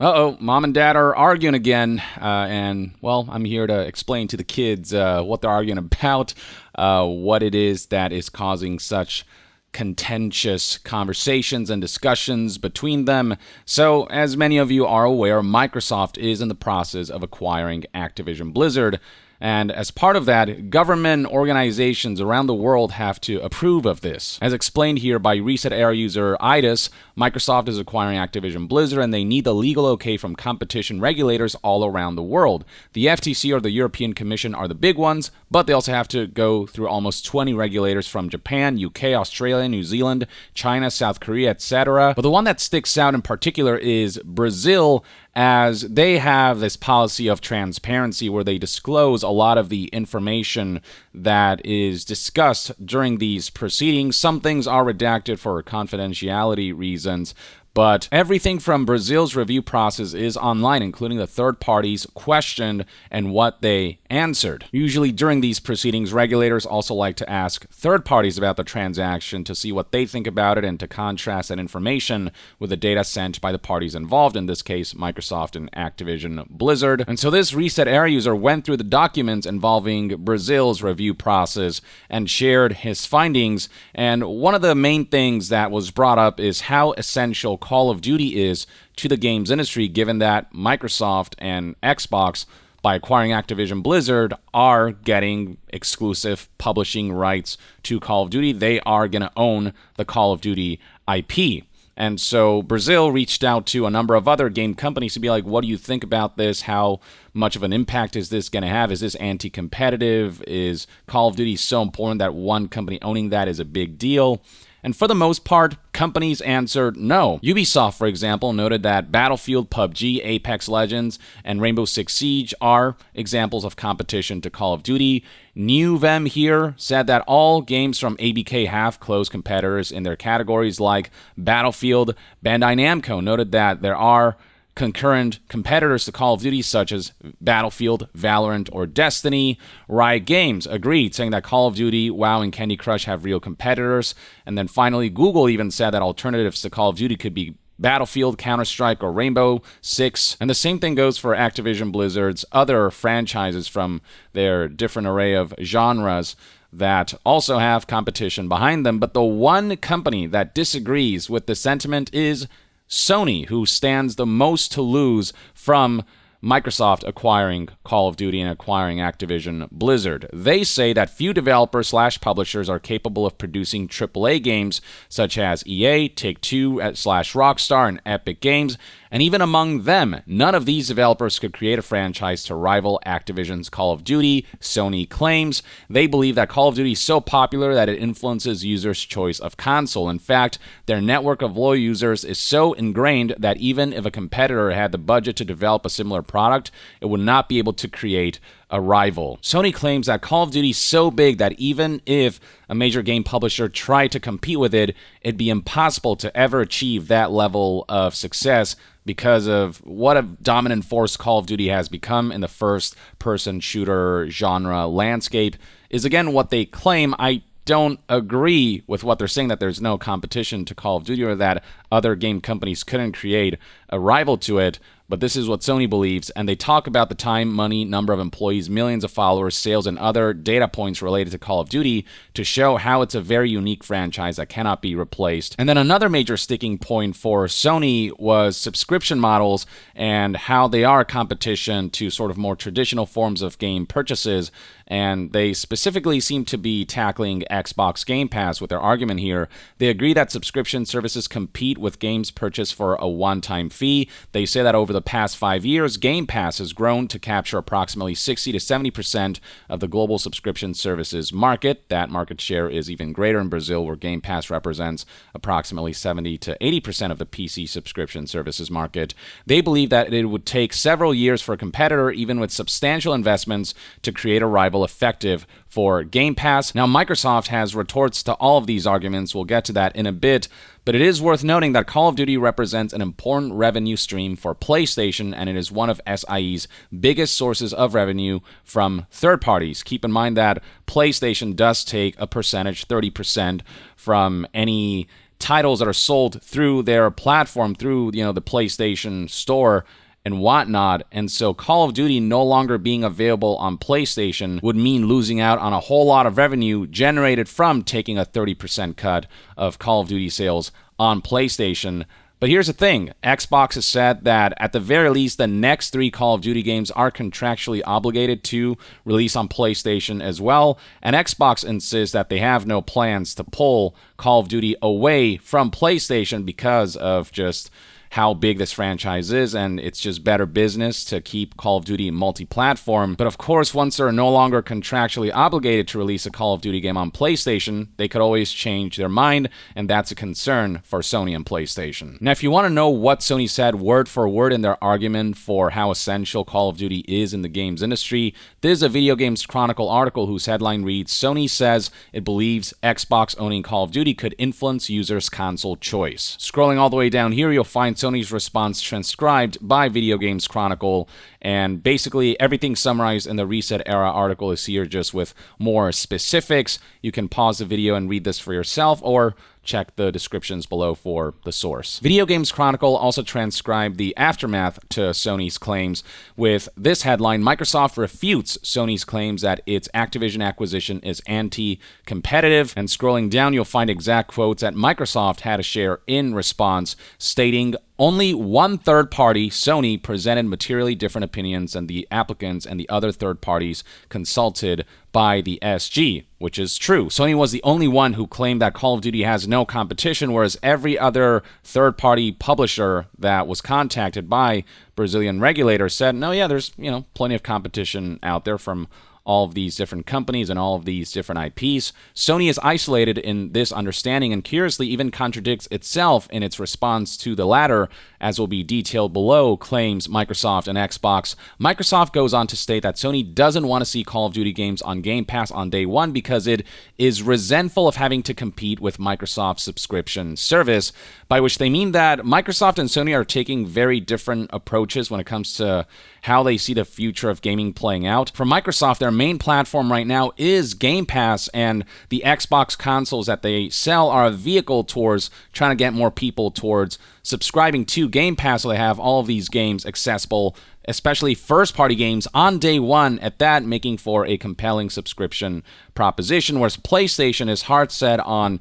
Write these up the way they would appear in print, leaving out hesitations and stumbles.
Uh-oh, mom and dad are arguing again, and, well, I'm here to explain to the kids what they're arguing about, what it is that is causing such contentious conversations and discussions between them. So, as many of you are aware, Microsoft is in the process of acquiring Activision Blizzard. And as part of that, government organizations around the world have to approve of this. As explained here by Reset Era user Idis, Microsoft is acquiring Activision Blizzard and they need the legal okay from competition regulators all around the world. The FTC or the European Commission are the big ones, but they also have to go through almost 20 regulators from Japan, UK, Australia, New Zealand, China, South Korea, etc. But the one that sticks out in particular is Brazil, as they have this policy of transparency where they disclose a lot of the information that is discussed during these proceedings. Some things are redacted for confidentiality reasons, but everything from Brazil's review process is online, including the third parties questioned and what they answered. Usually during these proceedings, regulators also like to ask third parties about the transaction to see what they think about it and to contrast that information with the data sent by the parties involved, in this case, Microsoft and Activision Blizzard. And so this Reset Era user went through the documents involving Brazil's review process and shared his findings. And one of the main things that was brought up is how essential Call of Duty is to the games industry, given that Microsoft and Xbox, by acquiring Activision Blizzard, are getting exclusive publishing rights to Call of Duty. They are going to own the Call of Duty IP. And so Brazil reached out to a number of other game companies to be like, what do you think about this? How much of an impact is this going to have? Is this anti-competitive? Is Call of Duty so important that one company owning that is a big deal? And for the most part, companies answered no. Ubisoft, for example, noted that Battlefield, PUBG, Apex Legends, and Rainbow Six Siege are examples of competition to Call of Duty. Newvem here said that all games from ABK have close competitors in their categories like Battlefield. Bandai Namco noted that there are concurrent competitors to Call of Duty such as Battlefield, Valorant, or Destiny. Riot Games agreed, saying that Call of Duty, WoW, and Candy Crush have real competitors. And then finally, Google even said that alternatives to Call of Duty could be Battlefield, Counter-Strike, or Rainbow Six. And the same thing goes for Activision Blizzard's other franchises from their different array of genres that also have competition behind them. But the one company that disagrees with the sentiment is Sony, who stands the most to lose from Microsoft acquiring Call of Duty and acquiring Activision Blizzard. They say that few developers/publishers are capable of producing AAA games such as EA, Take-Two/Rockstar, and Epic Games. And even among them, none of these developers could create a franchise to rival Activision's Call of Duty, Sony claims. They believe that Call of Duty is so popular that it influences users' choice of console. In fact, their network of loyal users is so ingrained that even if a competitor had the budget to develop a similar product, it would not be able to create a rival. Sony claims that Call of Duty is so big that even if a major game publisher tried to compete with it, it'd be impossible to ever achieve that level of success because of what a dominant force Call of Duty has become in the first-person shooter genre landscape, is again what they claim. I don't agree with what they're saying, that there's no competition to Call of Duty or that other game companies couldn't create a rival to it. But this is what Sony believes, and they talk about the time, money, number of employees, millions of followers, sales, and other data points related to Call of Duty to show how it's a very unique franchise that cannot be replaced. And then another major sticking point for Sony was subscription models and how they are a competition to sort of more traditional forms of game purchases. And they specifically seem to be tackling Xbox Game Pass with their argument here. They agree that subscription services compete with games purchased for a one-time fee. They say that over the past 5 years, Game Pass has grown to capture approximately 60 to 70% of the global subscription services market. That market share is even greater in Brazil, where Game Pass represents approximately 70 to 80% of the PC subscription services market. They believe that it would take several years for a competitor, even with substantial investments, to create a rival effective for Game Pass. Now, Microsoft has retorts to all of these arguments. We'll get to that in a bit. But it is worth noting that Call of Duty represents an important revenue stream for PlayStation, and it is one of SIE's biggest sources of revenue from third parties. Keep in mind that PlayStation does take a percentage, 30%, from any titles that are sold through their platform, through, the PlayStation Store and whatnot. And so Call of Duty no longer being available on PlayStation would mean losing out on a whole lot of revenue generated from taking a 30% cut of Call of Duty sales on PlayStation. But here's the thing. Xbox has said that at the very least, the next 3 Call of Duty games are contractually obligated to release on PlayStation as well. And Xbox insists that they have no plans to pull Call of Duty away from PlayStation because of just how big this franchise is, and it's just better business to keep Call of Duty multi-platform. But of course, once they're no longer contractually obligated to release a Call of Duty game on PlayStation, they could always change their mind, and that's a concern for Sony and PlayStation. Now, if you want to know what Sony said word for word in their argument for how essential Call of Duty is in the games industry, there's a Video Games Chronicle article whose headline reads, "Sony says it believes Xbox owning Call of Duty could influence users' console choice." Scrolling all the way down here, you'll find Sony's response transcribed by Video Games Chronicle, and basically everything summarized in the Reset Era article is here just with more specifics. You can pause the video and read this for yourself, or check the descriptions below for the source. Video Games Chronicle also transcribed the aftermath to Sony's claims with this headline: Microsoft refutes Sony's claims that its Activision acquisition is anti-competitive. And scrolling down, you'll find exact quotes that Microsoft had to share in response, stating, "Only one third party, Sony, presented materially different opinions than the applicants and the other third parties consulted by the SG," which is true. Sony was the only one who claimed that Call of Duty has no competition, whereas every other third-party publisher that was contacted by Brazilian regulators said, no, yeah, there's, plenty of competition out there from all of these different companies and all of these different IPs. Sony is isolated in this understanding and curiously even contradicts itself in its response to the latter, as will be detailed below, claims Microsoft and Xbox. Microsoft goes on to state that Sony doesn't want to see Call of Duty games on Game Pass on day one because it is resentful of having to compete with Microsoft's subscription service, by which they mean that Microsoft and Sony are taking very different approaches when it comes to how they see the future of gaming playing out. For Microsoft, their main platform right now is Game Pass, and the Xbox consoles that they sell are a vehicle towards trying to get more people towards subscribing to Game Pass so they have all of these games accessible, especially first-party games on day one, at that, making for a compelling subscription proposition, whereas PlayStation is hard set on,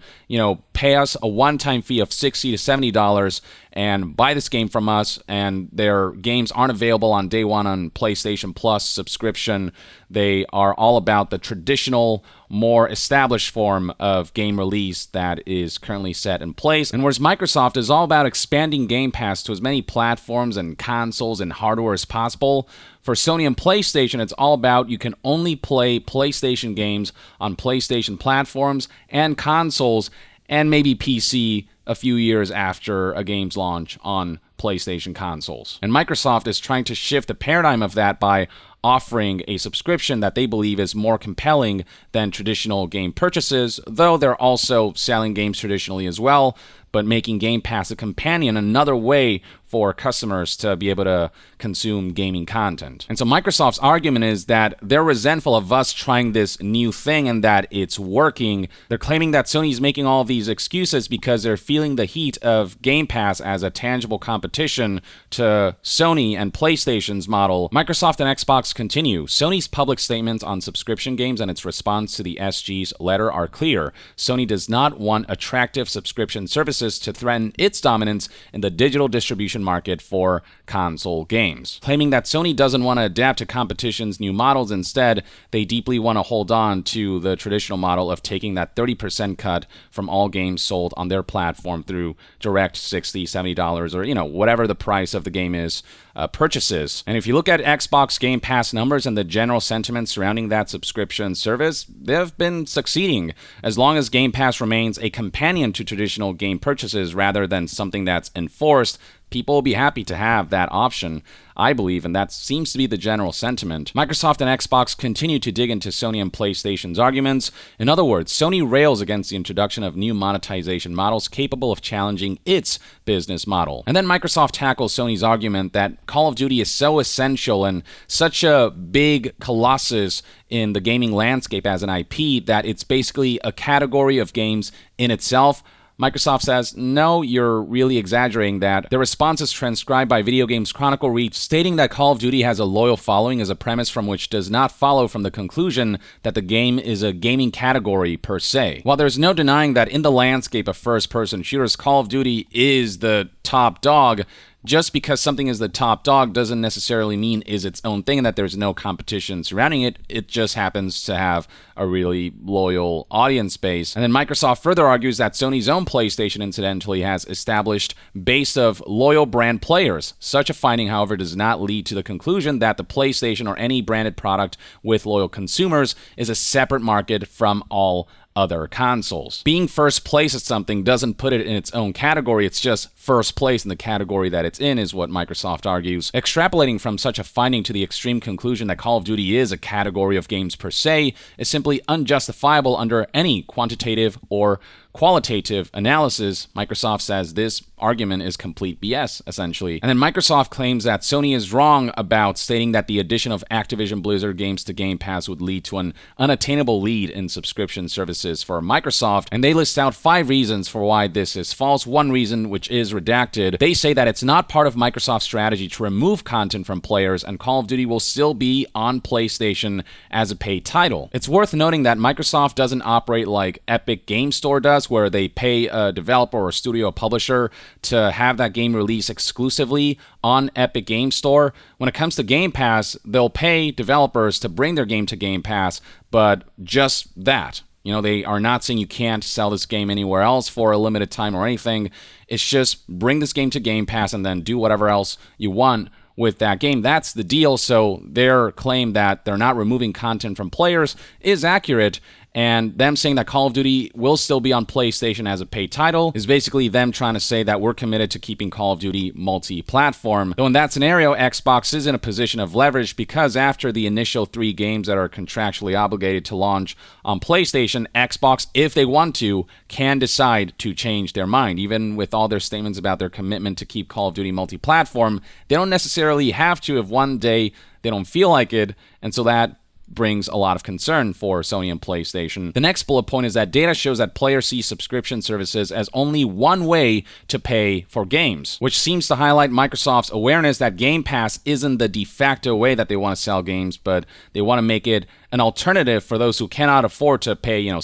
pay us a one-time fee of $60 to $70 and buy this game from us, and their games aren't available on day one on PlayStation Plus subscription. They are all about the traditional, more established form of game release that is currently set in place. And whereas Microsoft is all about expanding Game Pass to as many platforms and consoles and hardware as possible, for Sony and PlayStation, it's all about you can only play PlayStation games on PlayStation platforms and consoles, and maybe PC a few years after a game's launch on PlayStation consoles. And Microsoft is trying to shift the paradigm of that by offering a subscription that they believe is more compelling than traditional game purchases, though they're also selling games traditionally as well, but making Game Pass a companion, another way for customers to be able to consume gaming content. And so Microsoft's argument is that they're resentful of us trying this new thing and that it's working. They're claiming that Sony's making all of these excuses because they're feeling the heat of Game Pass as a tangible competition to Sony and PlayStation's model. Microsoft and Xbox continue. Sony's public statements on subscription games and its response to the SG's letter are clear. Sony does not want attractive subscription services to threaten its dominance in the digital distribution market for console games. Claiming that Sony doesn't want to adapt to competition's new models, instead, they deeply want to hold on to the traditional model of taking that 30% cut from all games sold on their platform through direct $60, $70, or whatever the price of the game is, purchases. And if you look at Xbox Game Pass numbers and the general sentiment surrounding that subscription service, they've been succeeding. As long as Game Pass remains a companion to traditional game purchases rather than something that's enforced, people will be happy to have that option, I believe, and that seems to be the general sentiment. Microsoft and Xbox continue to dig into Sony and PlayStation's arguments. In other words, Sony rails against the introduction of new monetization models capable of challenging its business model. And then Microsoft tackles Sony's argument that Call of Duty is so essential and such a big colossus in the gaming landscape as an IP that it's basically a category of games in itself. Microsoft says, no, you're really exaggerating that. The response is transcribed by Video Games Chronicle reads, stating that Call of Duty has a loyal following is a premise from which does not follow from the conclusion that the game is a gaming category per se. While there's no denying that in the landscape of first-person shooters, Call of Duty is the top dog, just because something is the top dog doesn't necessarily mean is its own thing and that there's no competition surrounding it. It just happens to have a really loyal audience base. And then Microsoft further argues that Sony's own PlayStation, incidentally, has established base of loyal brand players. Such a finding, however, does not lead to the conclusion that the PlayStation or any branded product with loyal consumers is a separate market from all other consoles. Being first place at something doesn't put it in its own category, it's just first place in the category that it's in, is what Microsoft argues. Extrapolating from such a finding to the extreme conclusion that Call of Duty is a category of games per se is simply unjustifiable under any quantitative or qualitative analysis. Microsoft says this argument is complete BS, essentially. And then Microsoft claims that Sony is wrong about stating that the addition of Activision Blizzard games to Game Pass would lead to an unattainable lead in subscription services for Microsoft, and they list out 5 reasons for why this is false. One reason, which is redacted, they say that it's not part of Microsoft's strategy to remove content from players, and Call of Duty will still be on PlayStation as a paid title. It's worth noting that Microsoft doesn't operate like Epic Game Store does, where they pay a developer or studio or publisher to have that game released exclusively on Epic Game Store. When it comes to Game Pass, they'll pay developers to bring their game to Game Pass, but just that. You know, they are not saying you can't sell this game anywhere else for a limited time or anything. It's just bring this game to Game Pass and then do whatever else you want with that game. That's the deal. So their claim that they're not removing content from players is accurate. And them saying that Call of Duty will still be on PlayStation as a paid title is basically them trying to say that we're committed to keeping Call of Duty multi-platform. Though in that scenario, Xbox is in a position of leverage because after the initial 3 games that are contractually obligated to launch on PlayStation, Xbox, if they want to, can decide to change their mind. Even with all their statements about their commitment to keep Call of Duty multi-platform, they don't necessarily have to if one day they don't feel like it, and so that brings a lot of concern for Sony and PlayStation. The next bullet point is that data shows that players see subscription services as only one way to pay for games, which seems to highlight Microsoft's awareness that Game Pass isn't the de facto way that they want to sell games, but they want to make it an alternative for those who cannot afford to pay, $60,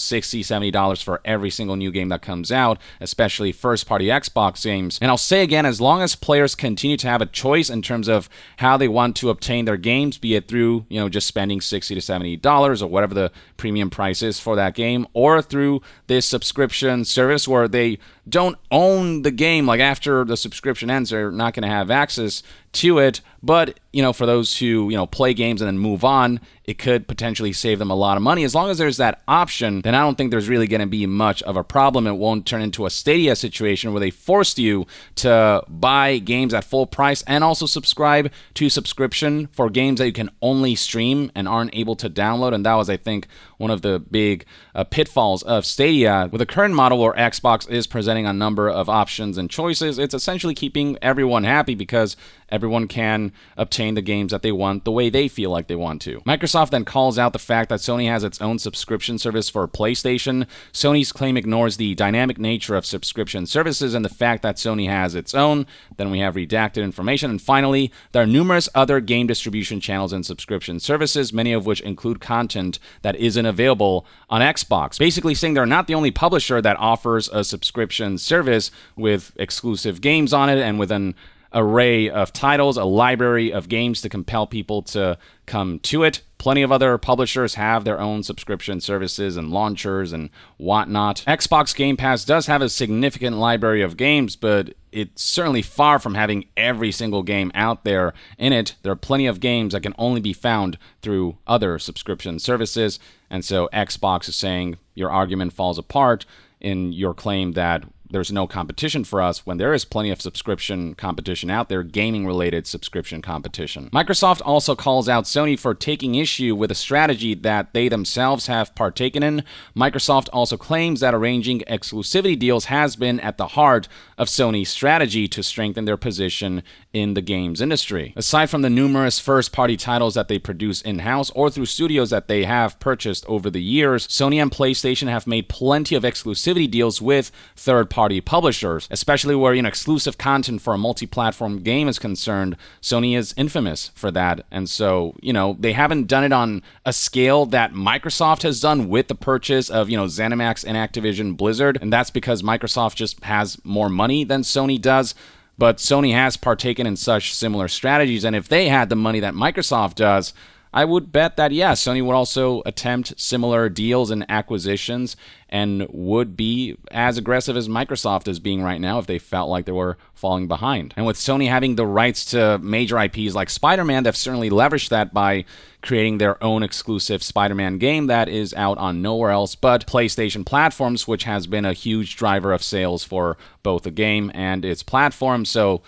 $70 for every single new game that comes out, especially first-party Xbox games. And I'll say again, as long as players continue to have a choice in terms of how they want to obtain their games, be it through, just spending $60 to $70 or whatever the premium price is for that game, or through this subscription service where they don't own the game, like after the subscription ends, they're not going to have access to it, but for those who play games and then move on, it could potentially save them a lot of money. As long as there's that option, then I don't think there's really going to be much of a problem. It won't turn into a Stadia situation where they forced you to buy games at full price and also subscribe to subscription for games that you can only stream and aren't able to download. And that was, I think, one of the big pitfalls of Stadia. With the current model where Xbox is presenting a number of options and choices, it's essentially keeping everyone happy because everyone can obtain the games that they want the way they feel like they want to. Microsoft then calls out the fact that Sony has its own subscription service for PlayStation. Sony's claim ignores the dynamic nature of subscription services and the fact that Sony has its own. Then we have redacted information. And finally, there are numerous other game distribution channels and subscription services, many of which include content that isn't available on Xbox. Basically saying they're not the only publisher that offers a subscription service with exclusive games on it and with an array of titles, a library of games to compel people to come to it. Plenty of other publishers have their own subscription services and launchers and whatnot. Xbox Game Pass does have a significant library of games, but it's certainly far from having every single game out there in it. There are plenty of games that can only be found through other subscription services, and so Xbox is saying your argument falls apart in your claim that there's no competition for us when there is plenty of subscription competition out there, gaming-related subscription competition. Microsoft also calls out Sony for taking issue with a strategy that they themselves have partaken in. Microsoft also claims that arranging exclusivity deals has been at the heart of Sony's strategy to strengthen their position in the games industry. Aside from the numerous first-party titles that they produce in-house or through studios that they have purchased over the years, Sony and PlayStation have made plenty of exclusivity deals with third-party publishers, especially where exclusive content for a multi-platform game is concerned. Sony is infamous for that, and so they haven't done it on a scale that Microsoft has done with the purchase of ZeniMax and Activision Blizzard, and that's because Microsoft just has more money than Sony does. But Sony has partaken in such similar strategies, and if they had the money that Microsoft does, I would bet that, yes, Sony would also attempt similar deals and acquisitions and would be as aggressive as Microsoft is being right now if they felt like they were falling behind. And with Sony having the rights to major IPs like Spider-Man, they've certainly leveraged that by creating their own exclusive Spider-Man game that is out on nowhere else but PlayStation platforms, which has been a huge driver of sales for both the game and its platform. So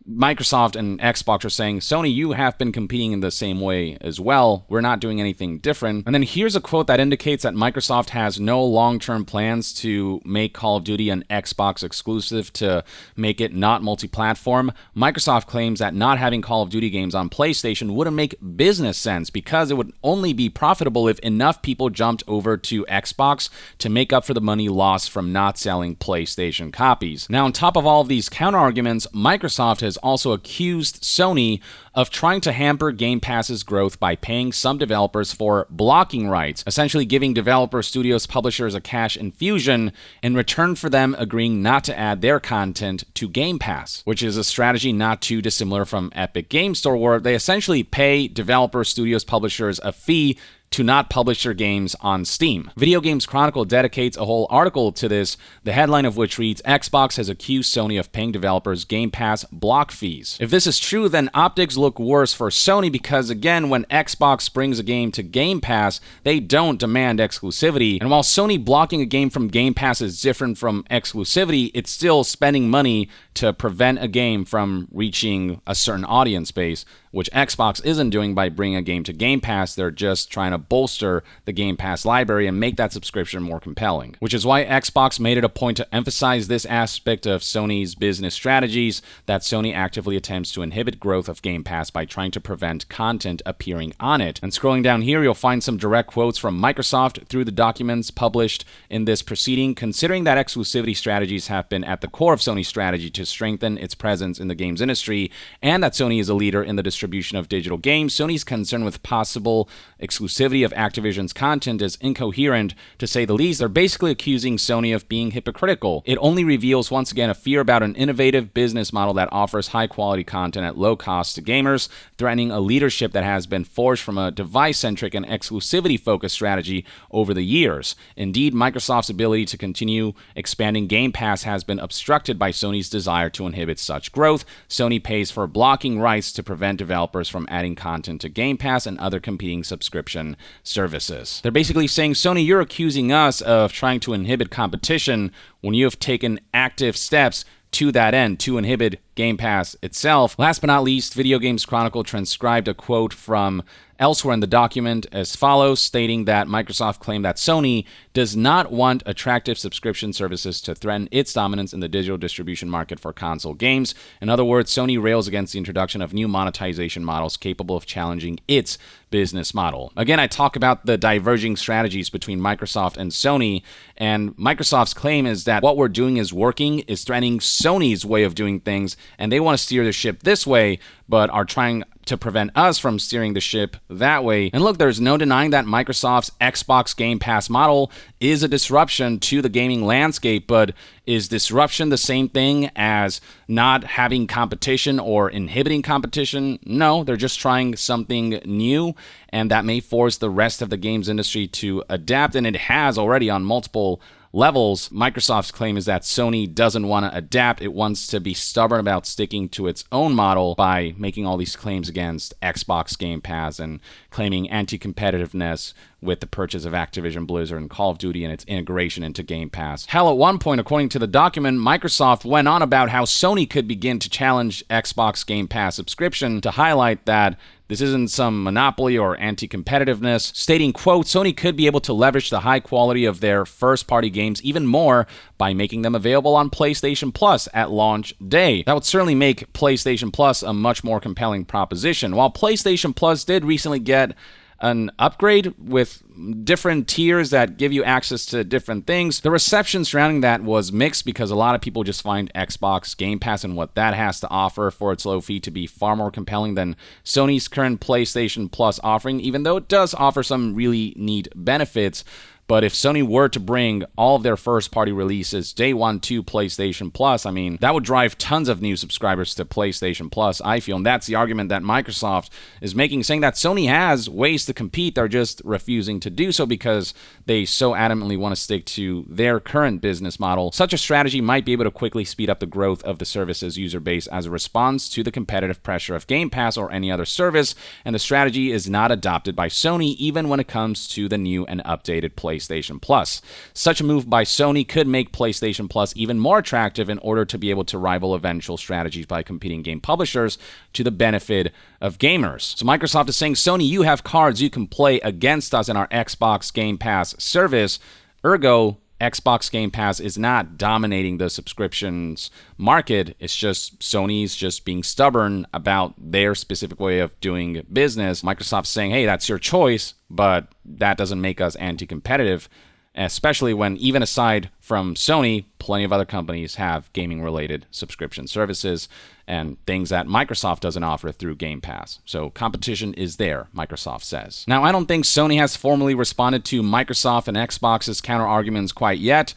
Microsoft and Xbox are saying, Sony, you have been competing in the same way as well. We're not doing anything different. And then here's a quote that indicates that Microsoft has no long-term plans to make Call of Duty an Xbox exclusive to make it not multi-platform. Microsoft claims that not having Call of Duty games on PlayStation wouldn't make business sense because it would only be profitable if enough people jumped over to Xbox to make up for the money lost from not selling PlayStation copies. Now, on top of all of these counter-arguments, Microsoft has also accused Sony of trying to hamper Game Pass's growth by paying some developers for blocking rights, essentially giving developer studios publishers a cash infusion in return for them agreeing not to add their content to Game Pass, which is a strategy not too dissimilar from Epic Game Store, where they essentially pay developer studios publishers a fee to not publish their games on Steam. Video Games Chronicle dedicates a whole article to this, the headline of which reads, Xbox has accused Sony of paying developers Game Pass block fees. If this is true, then optics look worse for Sony because, again, when Xbox brings a game to Game Pass, they don't demand exclusivity. And while Sony blocking a game from Game Pass is different from exclusivity, it's still spending money to prevent a game from reaching a certain audience base, which Xbox isn't doing by bringing a game to Game Pass. They're just trying to bolster the Game Pass library and make that subscription more compelling, which is why Xbox made it a point to emphasize this aspect of Sony's business strategies, that Sony actively attempts to inhibit growth of Game Pass by trying to prevent content appearing on it. And scrolling down here, you'll find some direct quotes from Microsoft through the documents published in this proceeding, considering that exclusivity strategies have been at the core of Sony's strategy to strengthen its presence in the games industry, and that Sony is a leader in the distribution of digital games. Sony's concern with possible exclusivity of Activision's content is incoherent, to say the least. They're basically accusing Sony of being hypocritical. It only reveals once again a fear about an innovative business model that offers high-quality content at low cost to gamers, threatening a leadership that has been forged from a device-centric and exclusivity-focused strategy over the years. Indeed, Microsoft's ability to continue expanding Game Pass has been obstructed by Sony's desire to inhibit such growth. Sony pays for blocking rights to prevent developers from adding content to Game Pass and other competing subscription services. They're basically saying, Sony, you're accusing us of trying to inhibit competition when you have taken active steps to that end, to inhibit Game Pass itself. Last but not least, Video Games Chronicle transcribed a quote from elsewhere in the document as follows, stating that Microsoft claimed that Sony does not want attractive subscription services to threaten its dominance in the digital distribution market for console games. In other words, Sony rails against the introduction of new monetization models capable of challenging its business model. Again, I talk about the diverging strategies between Microsoft and Sony, and Microsoft's claim is that what we're doing is working, is threatening Sony's way of doing things, and they want to steer the ship this way, but are trying to prevent us from steering the ship that way. And look, there's no denying that Microsoft's Xbox Game Pass model is a disruption to the gaming landscape, but is disruption the same thing as not having competition or inhibiting competition? No, they're just trying something new, and that may force the rest of the games industry to adapt, and it has already on multiple levels. Microsoft's claim is that Sony doesn't want to adapt. It wants to be stubborn about sticking to its own model by making all these claims against Xbox Game Pass and claiming anti-competitiveness with the purchase of Activision Blizzard and Call of Duty and its integration into Game Pass. Hell, at one point, according to the document, Microsoft went on about how Sony could begin to challenge Xbox Game Pass subscription to highlight that this isn't some monopoly or anti-competitiveness, stating, quote, Sony could be able to leverage the high quality of their first-party games even more by making them available on PlayStation Plus at launch day. That would certainly make PlayStation Plus a much more compelling proposition. While PlayStation Plus did recently get an upgrade with different tiers that give you access to different things, the reception surrounding that was mixed because a lot of people just find Xbox Game Pass and what that has to offer for its low fee to be far more compelling than Sony's current PlayStation Plus offering, even though it does offer some really neat benefits. But if Sony were to bring all of their first-party releases day one to PlayStation Plus, I mean, that would drive tons of new subscribers to PlayStation Plus, I feel. And that's the argument that Microsoft is making, saying that Sony has ways to compete. They're just refusing to do so because they so adamantly want to stick to their current business model. Such a strategy might be able to quickly speed up the growth of the service's user base as a response to the competitive pressure of Game Pass or any other service, and the strategy is not adopted by Sony even when it comes to the new and updated PlayStation Plus. Such a move by Sony could make PlayStation Plus even more attractive in order to be able to rival eventual strategies by competing game publishers to the benefit of gamers. So Microsoft is saying, Sony, you have cards you can play against us in our Xbox Game Pass service. Ergo, Xbox Game Pass is not dominating the subscriptions market. It's just Sony's just being stubborn about their specific way of doing business. Microsoft's saying, hey, that's your choice, but that doesn't make us anti-competitive, especially when, even aside from Sony, plenty of other companies have gaming-related subscription services and things that Microsoft doesn't offer through Game Pass. So competition is there, Microsoft says. Now, I don't think Sony has formally responded to Microsoft and Xbox's counter-arguments quite yet.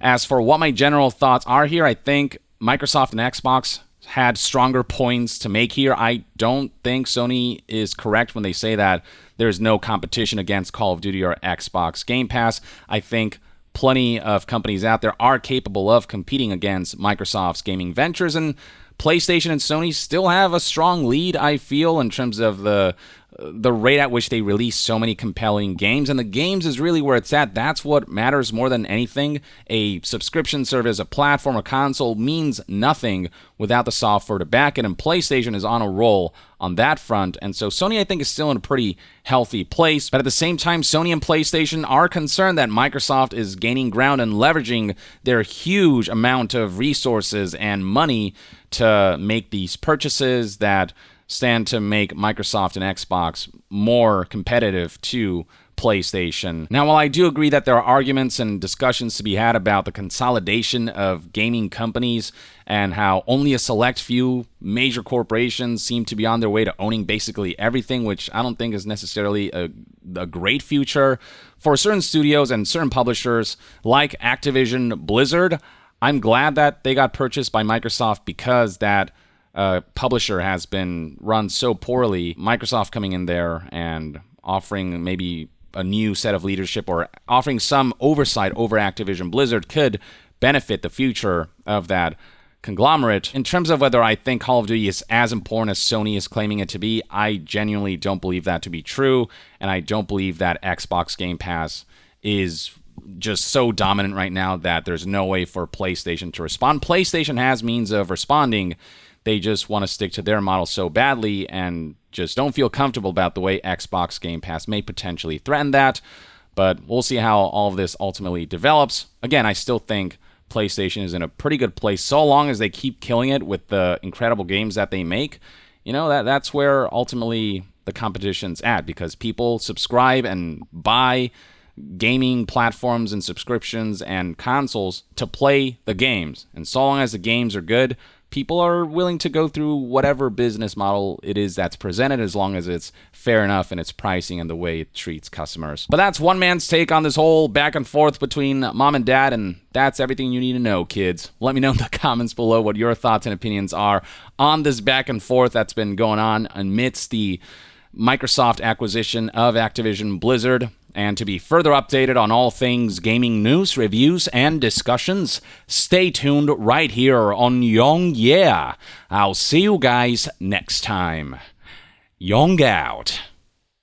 As for what my general thoughts are here, I think Microsoft and Xbox had stronger points to make here. I don't think Sony is correct when they say that there's no competition against Call of Duty or Xbox Game Pass. I think plenty of companies out there are capable of competing against Microsoft's gaming ventures, and PlayStation and Sony still have a strong lead, I feel, in terms of the rate at which they release so many compelling games. And the games is really where it's at. That's what matters more than anything. A subscription service, a platform, a console means nothing without the software to back it. And PlayStation is on a roll on that front. And so Sony, I think, is still in a pretty healthy place. But at the same time, Sony and PlayStation are concerned that Microsoft is gaining ground and leveraging their huge amount of resources and money to make these purchases that stand to make Microsoft and Xbox more competitive to PlayStation. Now, while I do agree that there are arguments and discussions to be had about the consolidation of gaming companies and how only a select few major corporations seem to be on their way to owning basically everything, which I don't think is necessarily a great future for certain studios and certain publishers like Activision Blizzard, I'm glad that they got purchased by Microsoft because that publisher has been run so poorly. Microsoft coming in there and offering maybe a new set of leadership or offering some oversight over Activision Blizzard could benefit the future of that conglomerate. In terms of whether I think Call of Duty is as important as Sony is claiming it to be, I genuinely don't believe that to be true, and I don't believe that Xbox Game Pass is just so dominant right now that there's no way for PlayStation to respond. PlayStation has means of responding. They just want to stick to their model so badly and just don't feel comfortable about the way Xbox Game Pass may potentially threaten that. But we'll see how all of this ultimately develops. Again, I still think PlayStation is in a pretty good place so long as they keep killing it with the incredible games that they make. You know, that's where ultimately the competition's at, because people subscribe and buy gaming platforms and subscriptions and consoles to play the games. And so long as the games are good, people are willing to go through whatever business model it is that's presented, as long as it's fair enough in its pricing and the way it treats customers. But that's one man's take on this whole back and forth between mom and dad, and that's everything you need to know, kids. Let me know in the comments below what your thoughts and opinions are on this back and forth that's been going on amidst the Microsoft acquisition of Activision Blizzard. And to be further updated on all things gaming news, reviews, and discussions, stay tuned right here on Young Yeah. I'll see you guys next time. Young out.